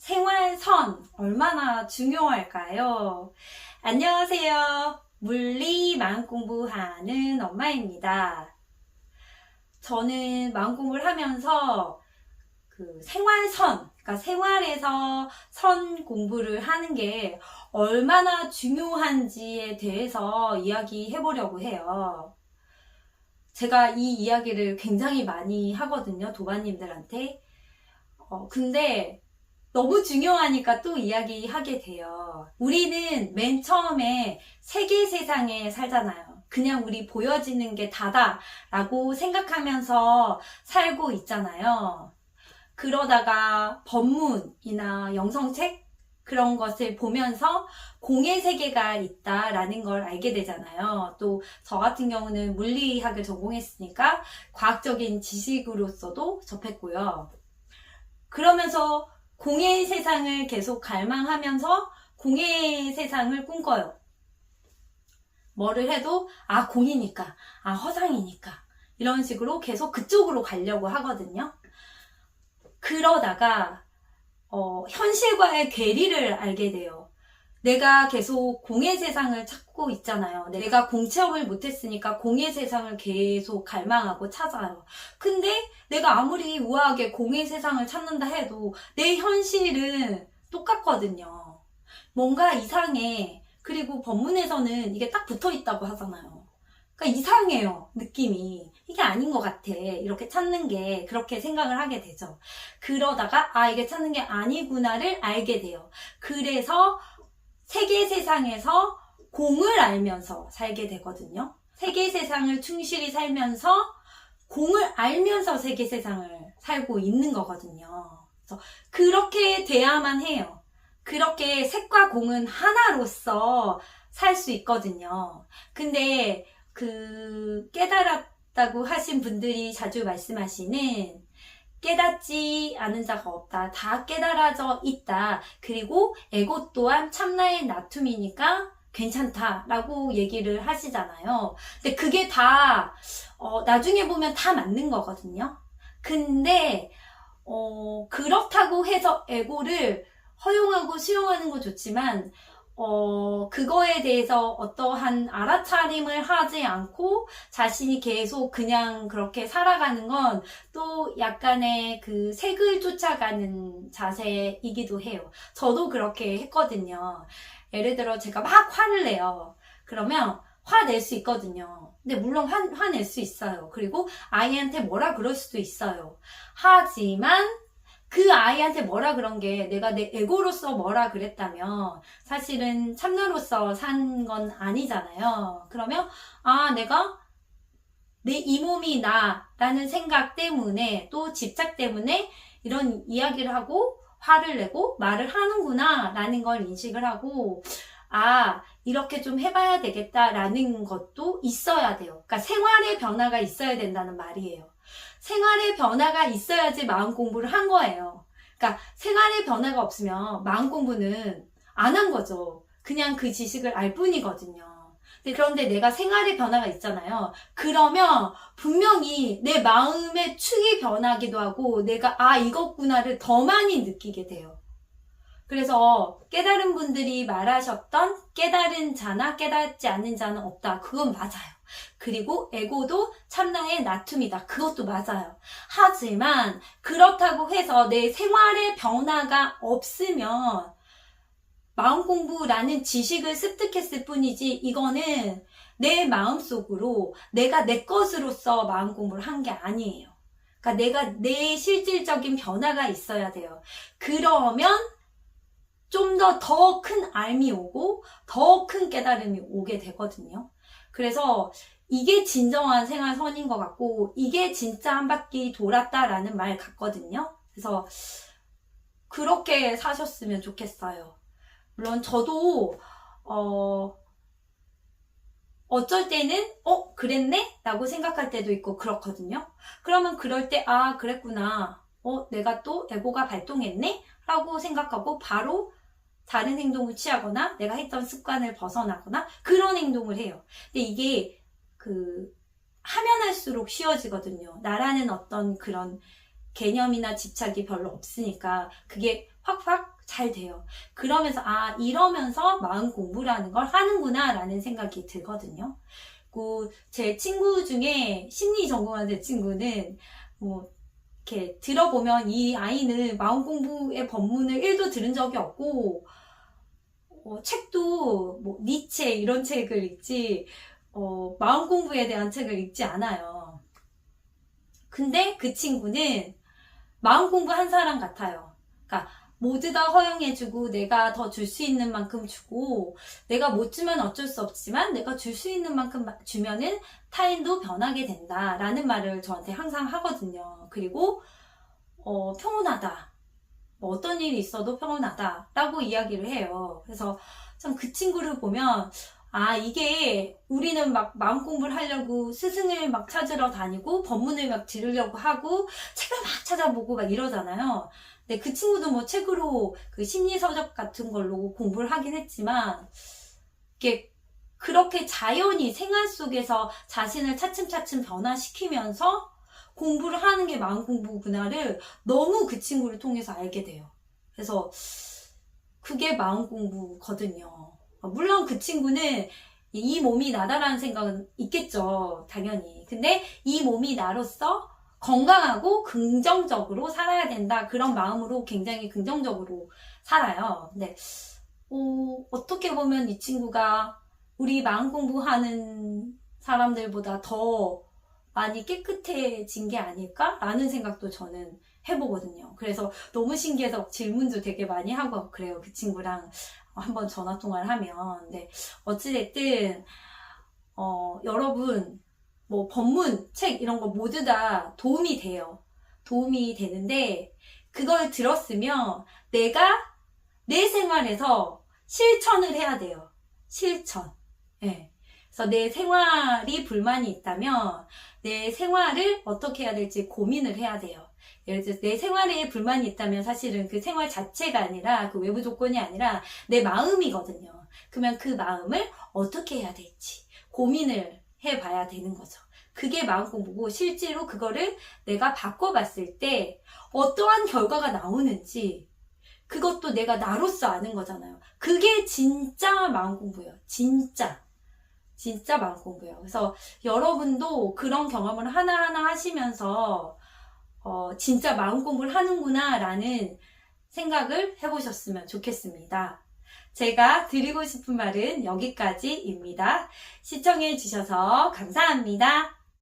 생활선 얼마나 중요할까요? 안녕하세요. 물리 마음 공부하는 엄마입니다. 저는 마음 공부를 하면서 생활선, 그러니까 생활에서 선 공부를 하는 게 얼마나 중요한지에 대해서 이야기해 보려고 해요. 제가 이 이야기를 굉장히 많이 하거든요, 도반님들한테. 근데 너무 중요하니까 또 이야기하게 돼요. 우리는 맨 처음에 세계 세상에 살잖아요. 그냥 우리 보여지는 게 다다라고 생각하면서 살고 있잖아요. 그러다가 법문이나 영성책 그런 것을 보면서 공의 세계가 있다라는 걸 알게 되잖아요. 또 저 같은 경우는 물리학을 전공했으니까 과학적인 지식으로서도 접했고요. 그러면서 공의 세상을 계속 갈망하면서 공의 세상을 꿈꿔요. 뭐를 해도 공이니까, 허상이니까 이런 식으로 계속 그쪽으로 가려고 하거든요. 그러다가 현실과의 괴리를 알게 돼요. 내가 계속 공의 세상을 찾고 있잖아요. 내가 공체험을 못했으니까 공의 세상을 계속 갈망하고 찾아요. 근데 내가 아무리 우아하게 공의 세상을 찾는다 해도 내 현실은 똑같거든요. 뭔가 이상해. 그리고 법문에서는 이게 딱 붙어 있다고 하잖아요. 그러니까 이상해요, 느낌이. 이게 아닌 것 같아. 이렇게 찾는 게 그렇게 생각을 하게 되죠. 그러다가 이게 찾는 게 아니구나를 알게 돼요. 그래서 세계 세상에서 공을 알면서 살게 되거든요. 세계 세상을 충실히 살면서 공을 알면서 세계 세상을 살고 있는 거거든요. 그래서 그렇게 돼야만 해요. 그렇게 색과 공은 하나로서 살 수 있거든요. 근데 깨달았다고 하신 분들이 자주 말씀하시는 깨닫지 않은 자가 없다. 다 깨달아져 있다. 그리고 에고 또한 참나의 나툼이니까 괜찮다라고 얘기를 하시잖아요. 근데 그게 다 나중에 보면 다 맞는 거거든요. 근데 그렇다고 해서 에고를 허용하고 수용하는 거 좋지만 그거에 대해서 어떠한 알아차림을 하지 않고 자신이 계속 그냥 그렇게 살아가는 건 또 약간의 색을 쫓아가는 자세이기도 해요. 저도 그렇게 했거든요. 예를 들어 제가 막 화를 내요. 그러면 화낼 수 있거든요. 근데 물론 화낼 수 있어요. 그리고 아이한테 뭐라 그럴 수도 있어요. 하지만 그 아이한테 뭐라 그런 게 내가 내 에고로서 뭐라 그랬다면 사실은 참나로서 산 건 아니잖아요. 그러면 내가 내 이 몸이 나라는 생각 때문에 또 집착 때문에 이런 이야기를 하고 화를 내고 말을 하는구나 라는 걸 인식을 하고 이렇게 좀 해봐야 되겠다라는 것도 있어야 돼요. 그러니까 생활의 변화가 있어야 된다는 말이에요. 생활의 변화가 있어야지 마음 공부를 한 거예요. 그러니까 생활의 변화가 없으면 마음 공부는 안 한 거죠. 그냥 그 지식을 알 뿐이거든요. 그런데 내가 생활의 변화가 있잖아요. 그러면 분명히 내 마음의 축이 변하기도 하고 내가 이것구나를 더 많이 느끼게 돼요. 그래서 깨달은 분들이 말하셨던 깨달은 자나 깨닫지 않는 자는 없다. 그건 맞아요. 그리고 에고도 참나의 나툼이다. 그것도 맞아요. 하지만 그렇다고 해서 내 생활의 변화가 없으면 마음 공부라는 지식을 습득했을 뿐이지 이거는 내 마음속으로 내가 내 것으로서 마음 공부를 한 게 아니에요. 그러니까 내가 내 실질적인 변화가 있어야 돼요. 그러면 좀 더 큰 알미 오고 더 큰 깨달음이 오게 되거든요. 그래서 이게 진정한 생활선인 것 같고 이게 진짜 한 바퀴 돌았다라는 말 같거든요. 그래서 그렇게 사셨으면 좋겠어요. 물론 저도 어쩔 때는 그랬네? 라고 생각할 때도 있고 그렇거든요. 그러면 그럴 때 그랬구나. 내가 또 에고가 발동했네? 라고 생각하고 바로 다른 행동을 취하거나 내가 했던 습관을 벗어나거나 그런 행동을 해요. 근데 이게 하면 할수록 쉬워지거든요. 나라는 어떤 그런 개념이나 집착이 별로 없으니까 그게 확확 잘 돼요. 그러면서 이러면서 마음 공부라는 걸 하는구나 라는 생각이 들거든요. 그리고 제 친구 중에 심리 전공한 제 친구는 뭐 이렇게 들어보면 이 아이는 마음 공부의 법문을 1도 들은 적이 없고 책도 뭐 니체 이런 책을 읽지 마음 공부에 대한 책을 읽지 않아요. 근데 그 친구는 마음 공부한 사람 같아요. 그러니까 모두 다 허용해주고 내가 더 줄 수 있는 만큼 주고 내가 못 주면 어쩔 수 없지만 내가 줄 수 있는 만큼 주면은 타인도 변하게 된다라는 말을 저한테 항상 하거든요. 그리고 평온하다. 뭐 어떤 일이 있어도 평온하다라고 이야기를 해요. 그래서 참 그 친구를 보면 이게 우리는 막 마음 공부를 하려고 스승을 막 찾으러 다니고 법문을 막 들으려고 하고 책을 막 찾아보고 막 이러잖아요. 근데 그 친구도 뭐 책으로 그 심리서적 같은 걸로 공부를 하긴 했지만 이게 그렇게 자연히 생활 속에서 자신을 차츰차츰 변화시키면서 공부를 하는 게 마음 공부구나를 너무 그 친구를 통해서 알게 돼요. 그래서 그게 마음 공부거든요. 물론 그 친구는 이 몸이 나다라는 생각은 있겠죠. 당연히. 근데 이 몸이 나로서 건강하고 긍정적으로 살아야 된다. 그런 마음으로 굉장히 긍정적으로 살아요. 근데 어떻게 보면 이 친구가 우리 마음 공부하는 사람들보다 더 많이 깨끗해진 게 아닐까라는 생각도 저는 해보거든요. 그래서 너무 신기해서 질문도 되게 많이 하고 그래요. 그 친구랑 한번 전화 통화를 하면. 근데 어찌됐든 여러분 뭐 법문, 책 이런 거 모두 다 도움이 돼요. 도움이 되는데 그걸 들었으면 내가 내 생활에서 실천을 해야 돼요. 실천. 네. 그래서 내 생활이 불만이 있다면 내 생활을 어떻게 해야 될지 고민을 해야 돼요. 예를 들어서 내 생활에 불만이 있다면 사실은 그 생활 자체가 아니라 그 외부 조건이 아니라 내 마음이거든요. 그러면 그 마음을 어떻게 해야 될지 고민을 해봐야 되는 거죠. 그게 마음 공부고 실제로 그거를 내가 바꿔봤을 때 어떠한 결과가 나오는지 그것도 내가 나로서 아는 거잖아요. 그게 진짜 마음 공부예요. 진짜 마음 공부예요. 그래서 여러분도 그런 경험을 하나하나 하시면서 진짜 마음 공부를 하는구나 라는 생각을 해보셨으면 좋겠습니다. 제가 드리고 싶은 말은 여기까지입니다. 시청해 주셔서 감사합니다.